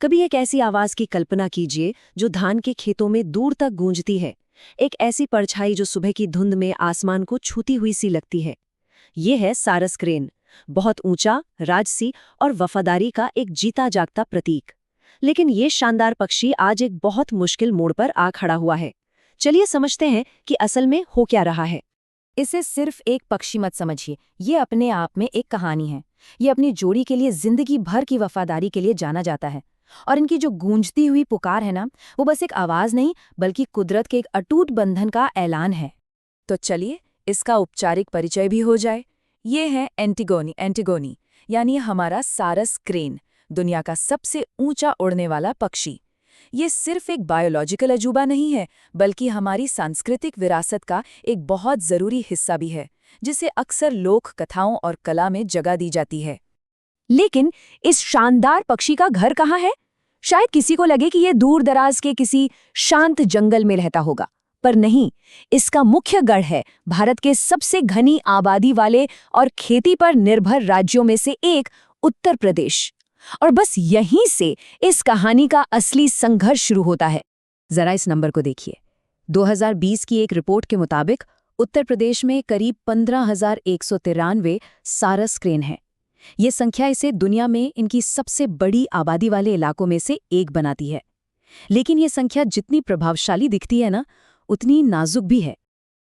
कभी एक ऐसी आवाज की कल्पना कीजिए जो धान के खेतों में दूर तक गूंजती है। एक ऐसी परछाई जो सुबह की धुंध में आसमान को छूती हुई सी लगती है। ये है सारस क्रेन। बहुत ऊंचा, राजसी और वफादारी का एक जीता जागता प्रतीक। लेकिन ये शानदार पक्षी आज एक बहुत मुश्किल मोड़ पर आ खड़ा हुआ है। चलिए समझते हैं कि असल में हो क्या रहा है। इसे सिर्फ एक पक्षी मत समझिए, ये अपने आप में एक कहानी है। ये अपनी जोड़ी के लिए जिंदगी भर की वफादारी के लिए जाना जाता है। और इनकी जो गूंजती हुई पुकार है ना, वो बस एक आवाज नहीं बल्कि कुदरत के एक अटूट बंधन का ऐलान है। तो चलिए इसका औपचारिक परिचय भी हो जाए। ये है एंटिगोनी यानी हमारा सारस क्रेन, दुनिया का सबसे ऊंचा उड़ने वाला पक्षी। ये सिर्फ एक बायोलॉजिकल अजूबा नहीं है, बल्कि हमारी सांस्कृतिक विरासत का एक बहुत जरूरी हिस्सा भी है, जिसे अक्सर लोक कथाओं और कला में जगह दी जाती है। लेकिन इस शानदार पक्षी का घर कहाँ है? शायद किसी को लगे कि ये दूर दराज के किसी शांत जंगल में रहता होगा, पर नहीं। इसका मुख्य गढ़ है भारत के सबसे घनी आबादी वाले और खेती पर निर्भर राज्यों में से एक, उत्तर प्रदेश। और बस यहीं से इस कहानी का असली संघर्ष शुरू होता है। जरा इस नंबर को देखिए। 2020 की एक रिपोर्ट के मुताबिक उत्तर प्रदेश में करीब 15,193 सारस क्रेन हैं। ये संख्या इसे दुनिया में इनकी सबसे बड़ी आबादी वाले इलाकों में से एक बनाती है। लेकिन ये संख्या जितनी प्रभावशाली दिखती है ना, उतनी नाजुक भी है।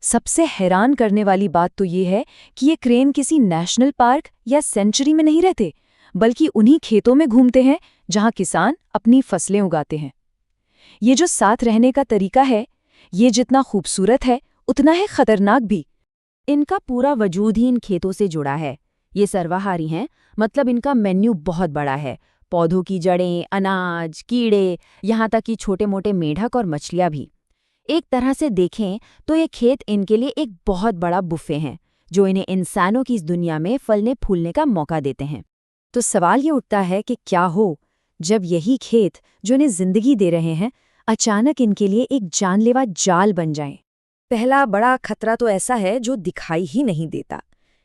सबसे हैरान करने वाली बात तो ये है कि ये क्रेन किसी नेशनल पार्क या सेंचुरी में नहीं रहते, बल्कि उन्हीं खेतों में घूमते हैं जहां किसान अपनी फसलें उगाते हैं। ये जो साथ रहने का तरीका है, ये जितना खूबसूरत है उतना है खतरनाक भी। इनका पूरा वजूद ही इन खेतों से जुड़ा है। ये सर्वाहारी हैं, मतलब इनका मेन्यू बहुत बड़ा है। पौधों की जड़ें, अनाज, कीड़े, यहाँ तक कि छोटे मोटे मेढक और मछलियाँ भी। एक तरह से देखें तो ये खेत इनके लिए एक बहुत बड़ा बुफे हैं, जो इन्हें इंसानों की इस दुनिया में फलने फूलने का मौका देते हैं। तो सवाल ये उठता है कि क्या हो जब यही खेत जो इन्हें जिंदगी दे रहे हैं, अचानक इनके लिए एक जानलेवा जाल बन जाएं। पहला बड़ा खतरा तो ऐसा है जो दिखाई ही नहीं देता।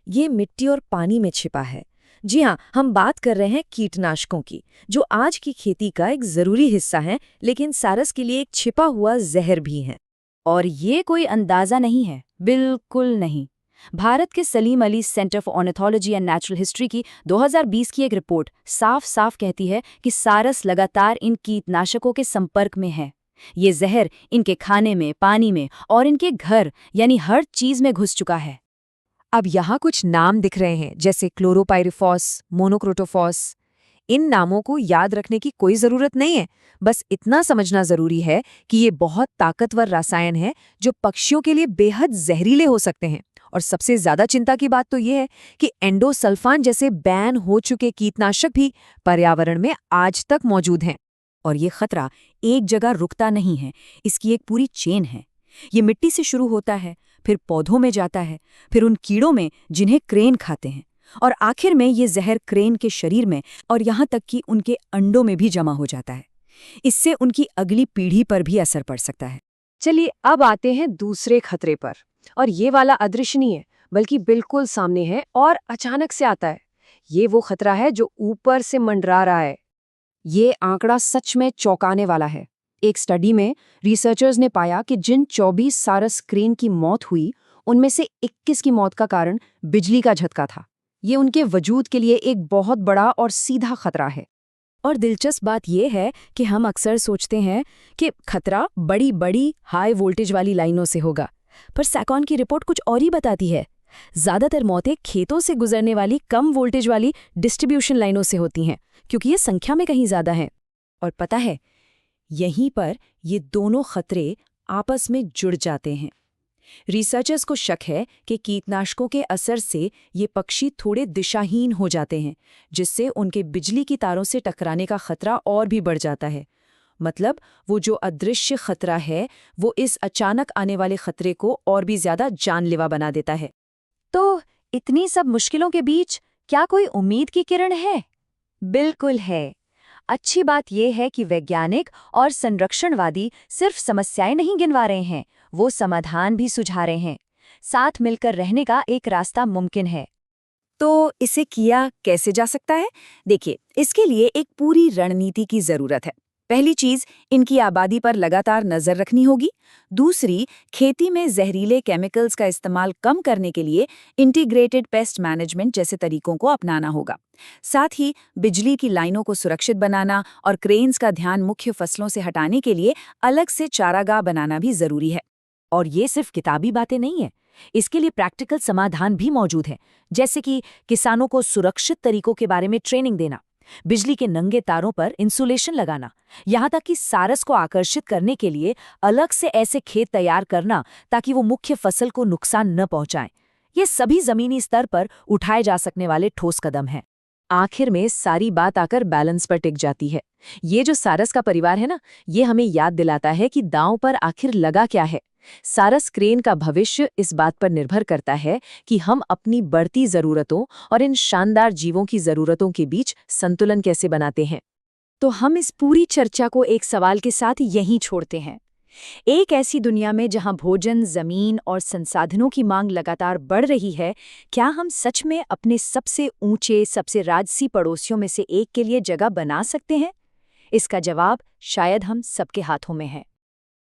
ये मिट्टी और पानी में छिपा है। जी हाँ, हम बात कर रहे हैं कीटनाशकों की, जो आज की खेती का एक जरूरी हिस्सा है, लेकिन सारस के लिए एक छिपा हुआ जहर भी है। और ये कोई अंदाजा नहीं है, बिल्कुल नहीं। भारत के Salim Ali centre for ornithology and natural history की 2020 की एक रिपोर्ट साफ साफ कहती है कि सारस लगातार इन कीटनाशकों के संपर्क में है। ये जहर इनके खाने में, पानी में और इनके घर यानी हर चीज में घुस चुका है। अब यहाँ कुछ नाम दिख रहे हैं, जैसे क्लोरोपाइरिफॉस, मोनोक्रोटोफॉस। इन नामों को याद रखने की कोई जरूरत नहीं है, बस इतना समझना जरूरी है कि ये बहुत ताकतवर रसायन हैं जो पक्षियों के लिए बेहद जहरीले हो सकते हैं। और सबसे ज्यादा चिंता की बात तो ये है कि एंडोसल्फान जैसे बैन हो चुके कीटनाशक भी पर्यावरण में आज तक मौजूद हैं। और ये खतरा एक जगह रुकता नहीं है, इसकी एक पूरी चेन है। ये मिट्टी से शुरू होता है, फिर पौधों में जाता है, फिर उन कीड़ों में जिन्हें क्रेन खाते हैं, और आखिर में ये जहर क्रेन के शरीर में और यहाँ तक कि उनके अंडों में भी जमा हो जाता है। इससे उनकी अगली पीढ़ी पर भी असर पड़ सकता है। चलिए अब आते हैं दूसरे खतरे पर। और ये वाला अदृश्य नहीं है, बल्कि बिल्कुल सामने है और अचानक से आता है। ये वो खतरा है जो ऊपर से मंडरा रहा है। ये आंकड़ा सच में चौंकाने वाला है। एक स्टडी में रिसर्चर्स ने पाया कि जिन 24 सारस क्रेन की मौत हुई, उनमें से 21 की मौत का कारण बिजली का झटका था। ये उनके वजूद के लिए एक बहुत बड़ा और सीधा खतरा है। और दिलचस्प बात यह है कि हम अक्सर सोचते हैं कि खतरा बड़ी बड़ी हाई वोल्टेज वाली लाइनों से होगा, पर सैकॉन की रिपोर्ट कुछ और ही बताती है। ज्यादातर मौतें खेतों से गुजरने वाली कम वोल्टेज वाली डिस्ट्रीब्यूशन लाइनों से होती हैं, क्योंकि ये संख्या में कहीं ज्यादा हैं। और पता है, यहीं पर ये दोनों खतरे आपस में जुड़ जाते हैं। रिसर्चर्स को शक है कि कीटनाशकों के असर से ये पक्षी थोड़े दिशाहीन हो जाते हैं, जिससे उनके बिजली की तारों से टकराने का खतरा और भी बढ़ जाता है। मतलब वो जो अदृश्य खतरा है, वो इस अचानक आने वाले खतरे को और भी ज्यादा जानलेवा बना देता है। तो इतनी सब मुश्किलों के बीच क्या कोई उम्मीद की किरण है? बिल्कुल है। अच्छी बात यह है कि वैज्ञानिक और संरक्षणवादी सिर्फ समस्याएं नहीं गिनवा रहे हैं, वो समाधान भी सुझा रहे हैं। साथ मिलकर रहने का एक रास्ता मुमकिन है। तो इसे किया कैसे जा सकता है? देखिए, इसके लिए एक पूरी रणनीति की जरूरत है। पहली चीज, इनकी आबादी पर लगातार नजर रखनी होगी। दूसरी, खेती में जहरीले केमिकल्स का इस्तेमाल कम करने के लिए इंटीग्रेटेड पेस्ट मैनेजमेंट जैसे तरीकों को अपनाना होगा। साथ ही बिजली की लाइनों को सुरक्षित बनाना और क्रेन्स का ध्यान मुख्य फसलों से हटाने के लिए अलग से चारागाह बनाना भी जरूरी है। और ये सिर्फ किताबी बातें नहीं है, इसके लिए प्रैक्टिकल समाधान भी मौजूद है, जैसे कि किसानों को सुरक्षित तरीकों के बारे में ट्रेनिंग देना, बिजली के नंगे तारों पर इंसुलेशन लगाना, यहाँ तक कि सारस को आकर्षित करने के लिए अलग से ऐसे खेत तैयार करना ताकि वो मुख्य फसल को नुकसान न पहुंचाएं। ये सभी जमीनी स्तर पर उठाए जा सकने वाले ठोस कदम हैं। आखिर में सारी बात आकर बैलेंस पर टिक जाती है। ये जो सारस का परिवार है ना, ये हमें याद दिलाता है कि दांव पर आखिर लगा क्या है। सारस क्रेन का भविष्य इस बात पर निर्भर करता है कि हम अपनी बढ़ती जरूरतों और इन शानदार जीवों की जरूरतों के बीच संतुलन कैसे बनाते हैं। तो हम इस पूरी चर्चा को एक सवाल के साथ यहीं छोड़ते हैं। एक ऐसी दुनिया में जहां भोजन, जमीन और संसाधनों की मांग लगातार बढ़ रही है, क्या हम सच में अपने सबसे ऊंचे, सबसे राजसी पड़ोसियों में से एक के लिए जगह बना सकते हैं? इसका जवाब शायद हम सबके हाथों में है।